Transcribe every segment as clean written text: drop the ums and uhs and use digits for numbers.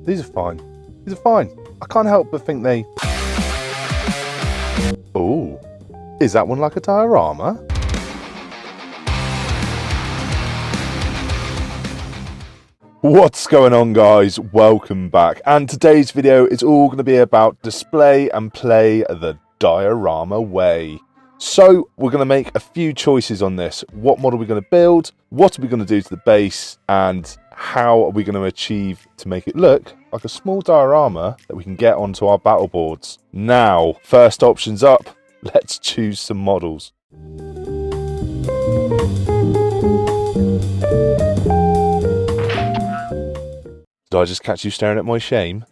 These are fine. These are fine. I can't help but think they... Oh, is that one like a diorama? What's going on, guys? Welcome back. And today's video is all going to be about display and play the diorama way. So we're going to make a few choices on this. What model are we going to build? What are we going to do to the base? And how are we going to achieve to make it look like a small diorama that we can get onto our battle boards? Now, first options up. Let's choose some models. Did I just catch you staring at my shame?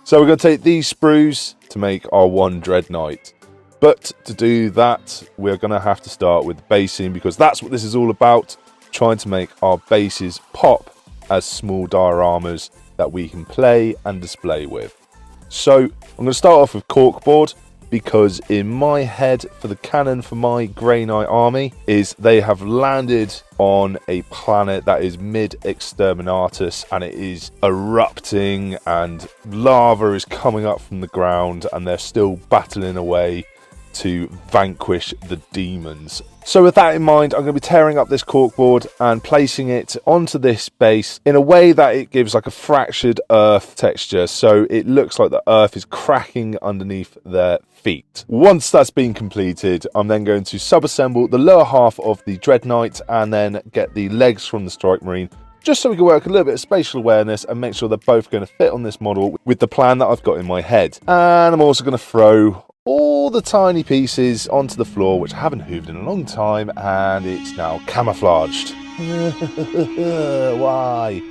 So we're going to take these sprues to make our one Dread Knight. But to do that, we're going to have to start with the basing, because that's what this is all about. Trying to make our bases pop as small dioramas that we can play and display with. So I'm going to start off with corkboard, because in my head, for the canon for my Grey Knight army, is they have landed on a planet that is mid-exterminatus, and it is erupting and lava is coming up from the ground, and they're still battling away to vanquish the demons. So with that in mind, I'm going to be tearing up this corkboard and placing it onto this base in a way that it gives like a fractured earth texture, so it looks like the earth is cracking underneath their feet. Once that's been completed, I'm then going to sub-assemble the lower half of the Dread Knight and then get the legs from the Strike Marine, just so we can work a little bit of spatial awareness and make sure they're both going to fit on this model with the plan that I've got in my head. And I'm also going to throw all the tiny pieces onto the floor, which I haven't hooved in a long time, and it's now camouflaged. Why?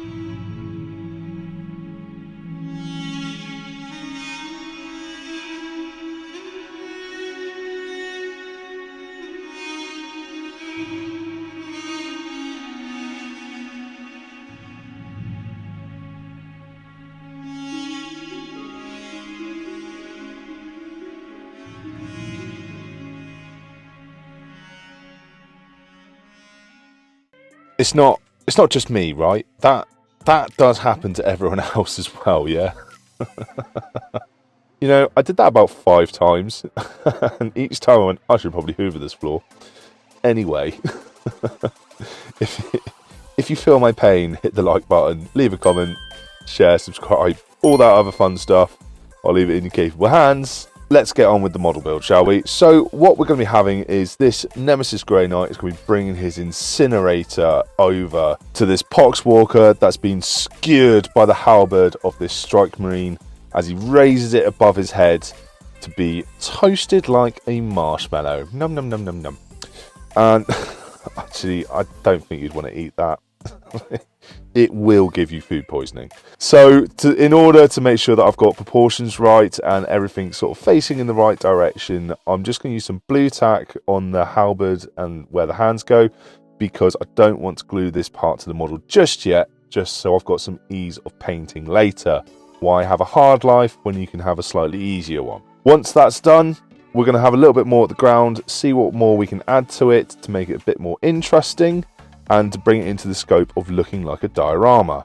It's not just me, right? That does happen to everyone else as well, yeah? You know, I did that about 5 times, and each time I went, I should probably hoover this floor. Anyway, if you feel my pain, hit the like button, leave a comment, share, subscribe, all that other fun stuff. I'll leave it in your capable hands. Let's get on with the model build, shall we? So what we're going to be having is this Nemesis Grey Knight is going to be bringing his incinerator over to this Poxwalker that's been skewered by the halberd of this Strike Marine as he raises it above his head to be toasted like a marshmallow. Num num num num num. And actually, I don't think you'd want to eat that. It will give you food poisoning. So in order to make sure that I've got proportions right and everything sort of facing in the right direction, I'm just going to use some blue tack on the halberd and where the hands go, because I don't want to glue this part to the model just yet, just so I've got some ease of painting later. Why have a hard life when you can have a slightly easier one? Once that's done, we're going to have a little bit more at the ground, see what more we can add to it to make it a bit more interesting, and to bring it into the scope of looking like a diorama.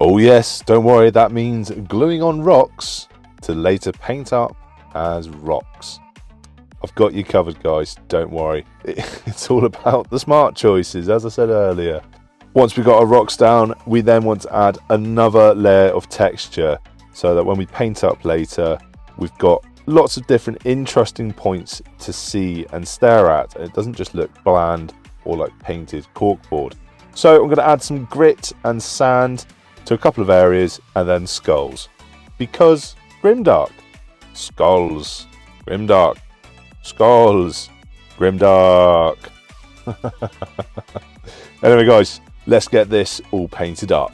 Oh yes, don't worry, that means gluing on rocks to later paint up as rocks. I've got you covered, guys, don't worry. It's all about the smart choices, as I said earlier. Once we've got our rocks down, we then want to add another layer of texture, so that when we paint up later, we've got lots of different interesting points to see and stare at. It doesn't just look bland or like painted corkboard. So I'm going to add some grit and sand to a couple of areas, and then skulls. Because grimdark. Skulls. Grimdark. Skulls. Grimdark. Anyway guys, let's get this all painted up.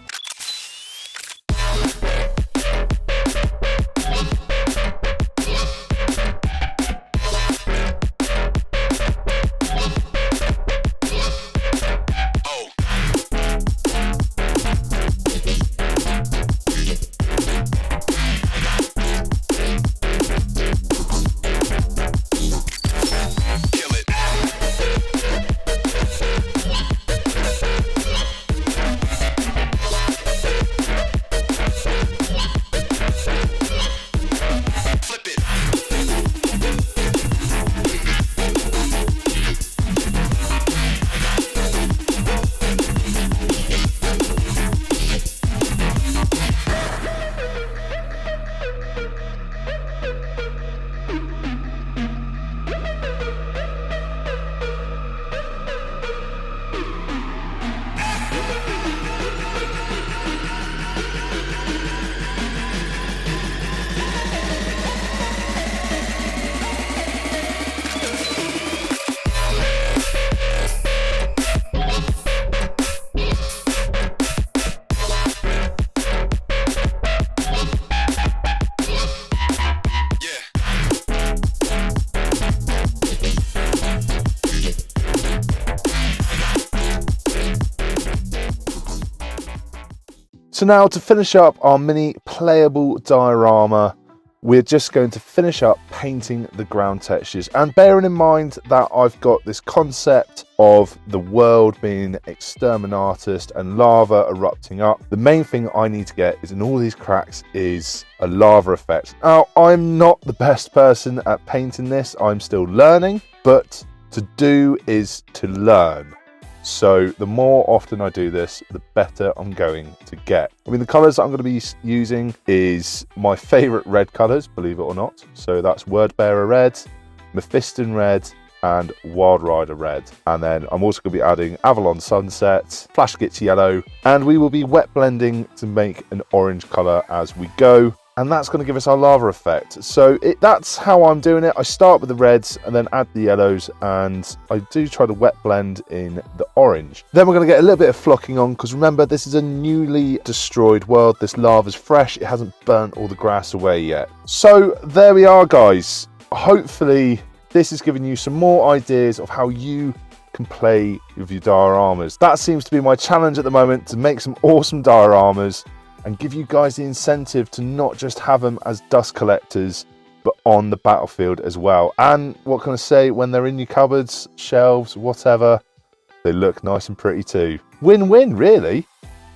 So now to finish up our mini playable diorama, we're just going to finish up painting the ground textures, and bearing in mind that I've got this concept of the world being exterminatus and lava erupting up. The main thing I need to get is in all these cracks is a lava effect. Now, I'm not the best person at painting this, I'm still learning, but to do is to learn. So the more often I do this, the better I'm going to get. I mean, the colours I'm going to be using is my favourite red colours, believe it or not. So that's Wordbearer Red, Mephiston Red, and Wild Rider Red. And then I'm also going to be adding Avalon Sunset, Flash Gits Yellow, and we will be wet blending to make an orange colour as we go. And that's going to give us our lava effect. So that's how I'm doing it. I start with the reds and then add the yellows, and I do try to wet blend in the orange. Then we're going to get a little bit of flocking on, because remember, this is a newly destroyed world. This lava's fresh. It hasn't burnt all the grass away yet. So there we are, guys. Hopefully this has given you some more ideas of how you can play with your dioramas. That seems to be my challenge at the moment, to make some awesome dioramas and give you guys the incentive to not just have them as dust collectors, but on the battlefield as well. And what can I say, when they're in your cupboards, shelves, whatever, they look nice and pretty too. Win-win, really.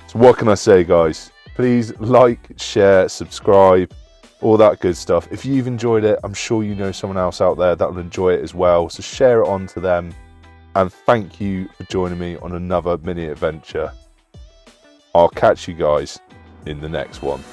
So what can I say, guys? Please like, share, subscribe, all that good stuff. If you've enjoyed it, I'm sure you know someone else out there that will enjoy it as well. So share it on to them. And thank you for joining me on another mini adventure. I'll catch you guys in the next one.